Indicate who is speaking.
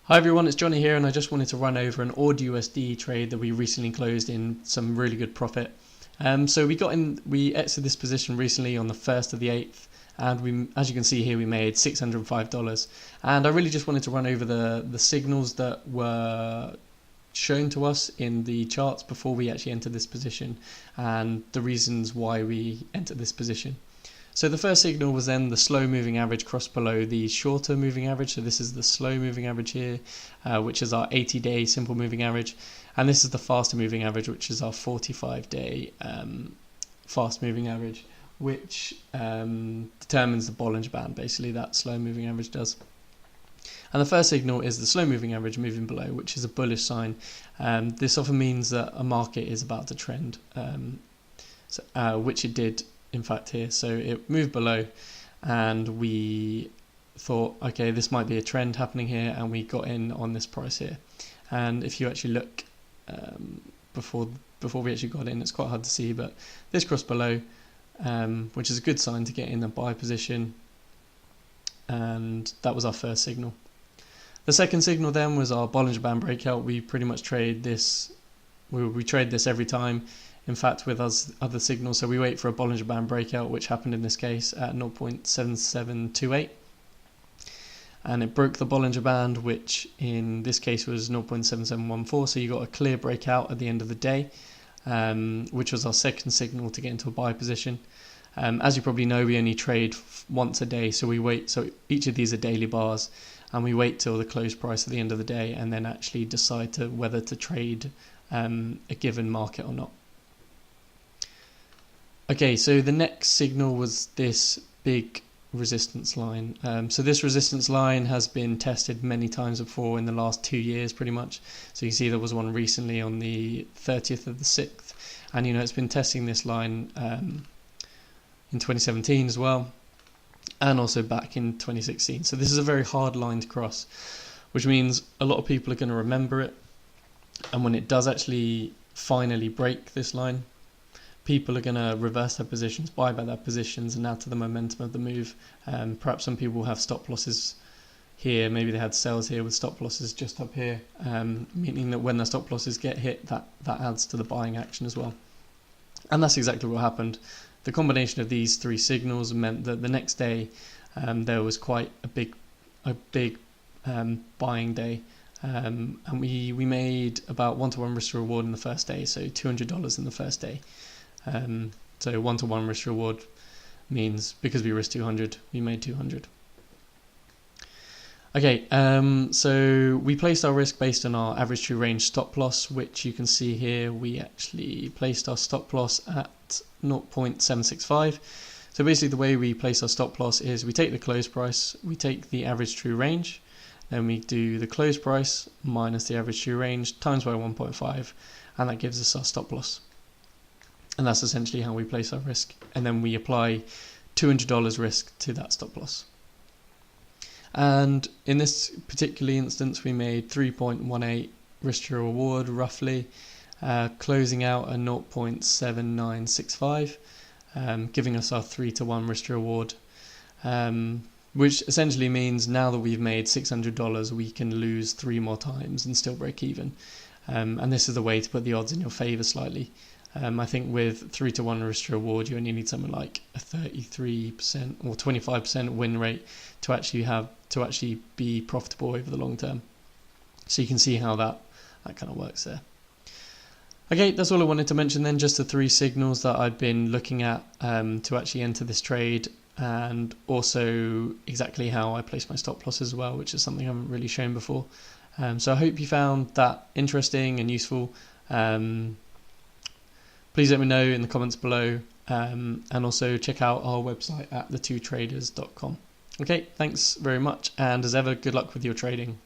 Speaker 1: Hi everyone, it's Johnny here, and I just wanted to run over an AUDUSD trade that we recently closed in some really good profit. So we exited this position recently on the 1st of the 8th, and as you can see here, we made $605. And I really just wanted to run over the signals that were shown to us in the charts before we actually entered this position, and the reasons why we entered this position. So the first signal was then the slow moving average crossed below the shorter moving average. So this is the slow moving average here, which is our 80-day simple moving average. And this is the faster moving average, which is our 45-day fast moving average, which determines the Bollinger Band, basically, that slow moving average does. And the first signal is the slow moving average moving below, which is a bullish sign. This often means that a market is about to trend, which it did in fact here. So it moved below, and we thought, okay, this might be a trend happening here, and we got in on this price here. And if you actually look before we actually got in, it's quite hard to see, but this crossed below, which is a good sign to get in a buy position, and that was our first signal. The second signal then was our Bollinger Band breakout. We pretty much trade this, we trade this every time, in fact, with us other signals. So we wait for a Bollinger Band breakout, which happened in this case at 0.7728, and it broke the Bollinger Band, which in this case was 0.7714. So you got a clear breakout at the end of the day, which was our second signal to get into a buy position. As you probably know, we only trade once a day, so we wait. So each of these are daily bars, and we wait till the close price at the end of the day, and then actually decide whether to trade a given market or not. Okay, so the next signal was this big resistance line. So this resistance line has been tested many times before in the last 2 years, pretty much. So you see there was one recently on the 30th of the 6th, and it's been testing this line in 2017 as well, and also back in 2016. So this is a very hard line to cross, which means a lot of people are going to remember it, and when it does actually finally break this line, people are going to reverse their positions, buy back their positions, and add to the momentum of the move. Perhaps some people have stop losses here. Maybe they had sales here with stop losses just up here, meaning that when their stop losses get hit, that adds to the buying action as well. And that's exactly what happened. The combination of these three signals meant that the next day there was quite a big buying day. And we made about 1-to-1 risk to reward in the first day, so $200 in the first day. So 1-to-1 risk reward means because we risked 200, we made 200. Okay, so we placed our risk based on our average true range stop loss, which you can see here. We actually placed our stop loss at 0.765. So basically the way we place our stop loss is we take the close price, we take the average true range, then we do the close price minus the average true range times by 1.5, and that gives us our stop loss. And that's essentially how we place our risk. And then we apply $200 risk to that stop loss. And in this particular instance, we made 3.18 risk to reward roughly, closing out a 0.7965, giving us our 3-to-1 risk to reward, which essentially means now that we've made $600, we can lose 3 more times and still break even. And this is the way to put the odds in your favor slightly. I think with 3-to-1 risk to reward, you only need something like a 33% or 25% win rate to actually be profitable over the long term. So you can see how that kind of works there. Okay, that's all I wanted to mention then, just the 3 signals that I've been looking at to actually enter this trade, and also exactly how I place my stop loss as well, which is something I haven't really shown before. So I hope you found that interesting and useful. Please let me know in the comments below, and also check out our website at the2traders.com. Okay, thanks very much, and as ever, good luck with your trading.